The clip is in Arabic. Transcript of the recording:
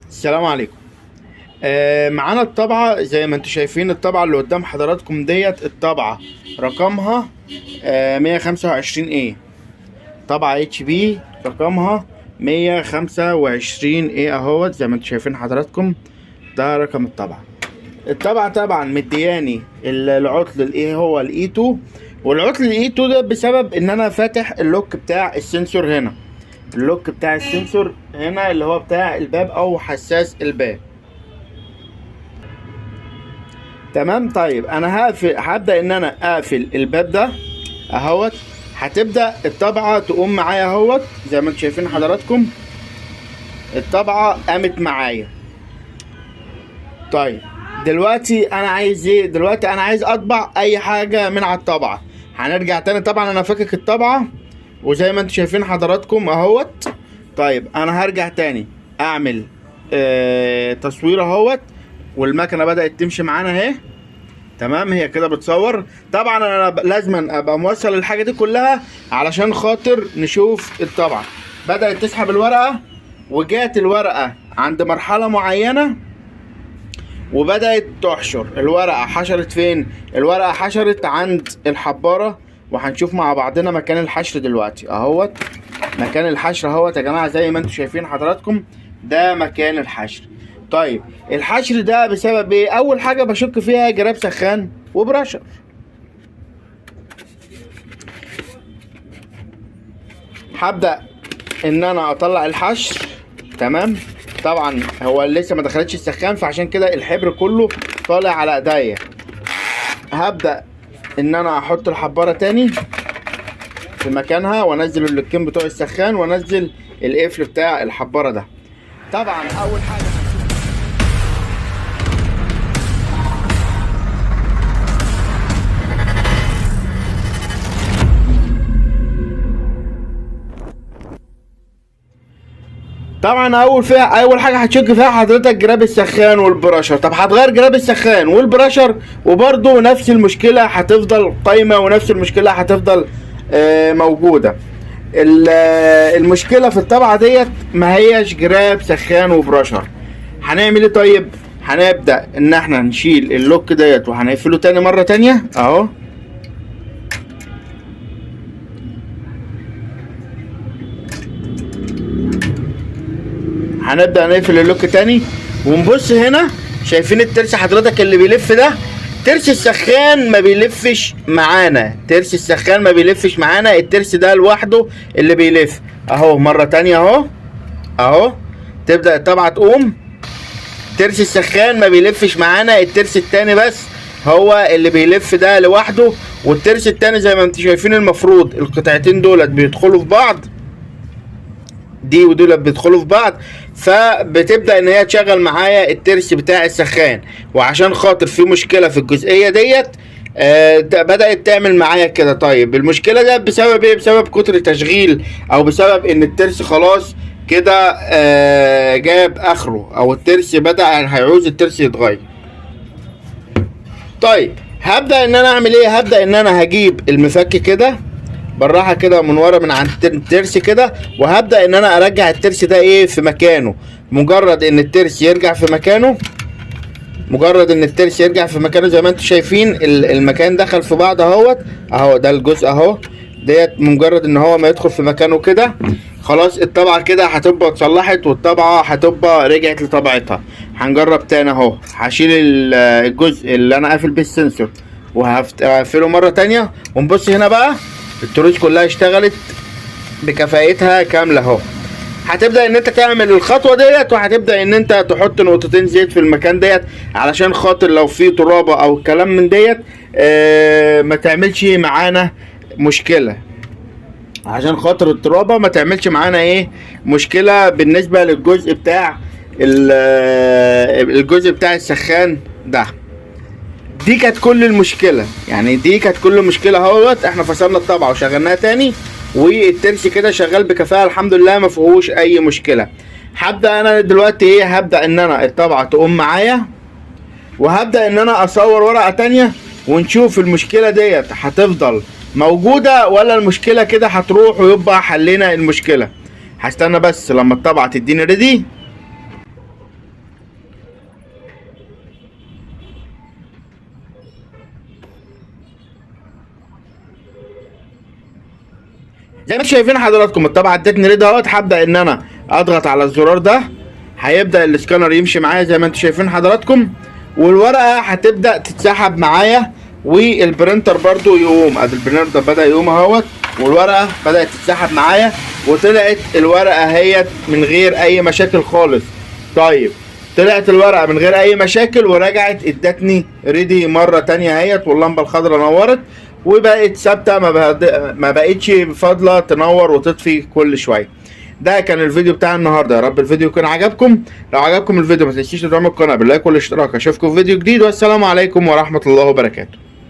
السلام عليكم. معانا الطبعة زي ما انتم شايفين. الطبعة اللي قدام حضراتكم ديت الطبعة رقمها 125 ايه، طبعة اتش بي رقمها 125 ايه اهوت زي ما انتم شايفين حضراتكم. ده رقم الطبعة. الطبعة طبعا مدياني العطل الايه هو الاي 2، والعطل الاي 2 ده بسبب ان انا فاتح اللوك بتاع السنسور هنا. اللوك بتاع السنسور هنا اللي هو بتاع الباب او حساس الباب. تمام. طيب انا هبدأ ان انا اقفل الباب ده اهوت. هتبدأ الطبعة تقوم معايا اهوت زي ما انتم شايفين حضراتكم. الطبعة قامت معايا. طيب دلوقتي انا عايز ايه؟ دلوقتي انا عايز اطبع اي حاجة من على الطبعة. هنرجع تاني. طبعا انا فكك الطبعة وزي ما انتم شايفين حضراتكم اهوت. طيب انا هرجع تاني اعمل تصوير اهوت، والمكنه بدات تمشي معانا اهي. تمام، هي كده بتصور. طبعا انا لازم ابقى موصل الحاجه دي كلها علشان خاطر نشوف الطبعه. بدات تسحب الورقه، وجات الورقه عند مرحله معينه وبدات تحشر. الورقه حشرت فين؟ الورقه حشرت عند الحباره، وهنشوف مع بعضنا مكان الحشر دلوقتي اهوت. مكان الحشر اهوت يا جماعه زي ما انتم شايفين حضراتكم. ده مكان الحشر. طيب الحشر ده بسبب ايه؟ اول حاجه بشك فيها جراب سخان وبرشر. هبدا ان انا اطلع الحشر. تمام. طبعا هو لسه ما دخلتش السخان، فعشان كده الحبر كله طالع على ايديا. هبدا ان انا احط الحباره تاني في مكانها، وانزل اللوكين بتوع السخان، وانزل القفل بتاع الحباره ده. طبعا اول حاجه اول حاجه هتشك فيها حضرتك جراب السخان والبراشر. طب هتغير جراب السخان والبراشر وبرده نفس المشكله هتفضل قايمه، ونفس المشكله هتفضل موجوده. المشكله في الطبعه ديت ما هيش جراب سخان وبراشر. هنعمل ايه؟ طيب هنبدا ان احنا نشيل اللوك ديت وهنقفله تاني مره تانيه اهو. هنبدأ نقفل اللوك تاني ونبص هنا. شايفين الترس حضرتك اللي بيلف ده؟ ترس السخان ما بيلفش معانا. ترس السخان ما بيلفش معانا. الترس ده لوحده اللي بيلف اهو. مرة تانية اهو اهو. تبدأ الطبعة تقوم. ترس السخان ما بيلفش معانا. الترس التاني بس هو اللي بيلف ده لوحده. والترس التاني زي ما انتم شايفين المفروض القطعتين دولت بيدخلوا في بعض، دي ودول بيدخلوا في بعض، فبتبدا ان هي تشغل معايا الترس بتاع السخان. وعشان خاطر في مشكله في الجزئيه ديت بدات تعمل معايا كده. طيب المشكله ده بسبب ايه؟ بسبب كتر تشغيل، او بسبب ان الترس خلاص كده جاب اخره، او الترس بدا هيعوز الترس يتغير. طيب هبدا ان انا اعمل ايه؟ هبدا ان انا هجيب المفك كده بالراحه كده من ورا من عند الترس كده، وهبدا ان انا ارجع الترس ده ايه في مكانه. مجرد ان الترس يرجع في مكانه، مجرد ان الترس يرجع في مكانه زي ما انتم شايفين المكان دخل في بعض اهوت اهو. ده الجزء اهو ديت. مجرد ان هو ما يدخل في مكانه كده خلاص الطبعه كده هتبقى اتصلحت، والطبعه هتبقى رجعت لطبيعتها. هنجرب تاني اهو. هشيل الجزء اللي انا قافل بيه السنسور وهقفله مره تانيه، ونبص هنا بقى التروس كلها اشتغلت بكفاءتها كامله اهو. هتبدا ان انت تعمل الخطوه ديت، وهتبدا ان انت تحط نقطتين زيت في المكان ديت علشان خاطر لو في ترابه او كلام من ديت ما تعملش معانا مشكله. عشان خاطر الترابه ما تعملش معانا ايه مشكله بالنسبه للجزء بتاع الجزء بتاع السخان ده. دي كانت كل المشكله، يعني دي كانت كل المشكله اهوت. احنا فصلنا الطبعه وشغلناها تاني، والترس كده شغال بكفاءه الحمد لله، ما فيهوش اي مشكله. هبدا انا دلوقتي ايه؟ هبدا ان انا الطبعه تقوم معايا، وهبدا ان انا اصور ورقه تانيه ونشوف المشكله ديت هتفضل موجوده ولا المشكله كده هتروح ويبقى حلينا المشكله. هستنى بس لما الطبعه تديني ريدي. زي ما انتم شايفين حضراتكم الطبعه ادتني ريد اهوت. هبدا ان انا اضغط على الزرار ده، هيبدا الاسكانر يمشي معايا زي ما انتم شايفين حضراتكم، والورقه هتبدا تتسحب معايا، والبرينتر برضو يقوم. ادي البرينتر بدا يقوم اهوت، والورقه بدات تتسحب معايا، وطلعت الورقه اهيت من غير اي مشاكل خالص. طيب طلعت الورقه من غير اي مشاكل ورجعت ادتني ريدي مره تانية اهيت، واللمبه الخضراء نورت وبقت ثابته، ما بقتش فاضله تنور وتطفي كل شويه. ده كان الفيديو بتاع النهارده، يا رب الفيديو يكون عجبكم. لو عجبكم الفيديو ما تنسيش تدعموا القناه باللايك والاشتراك. اشوفكم في فيديو جديد، والسلام عليكم ورحمه الله وبركاته.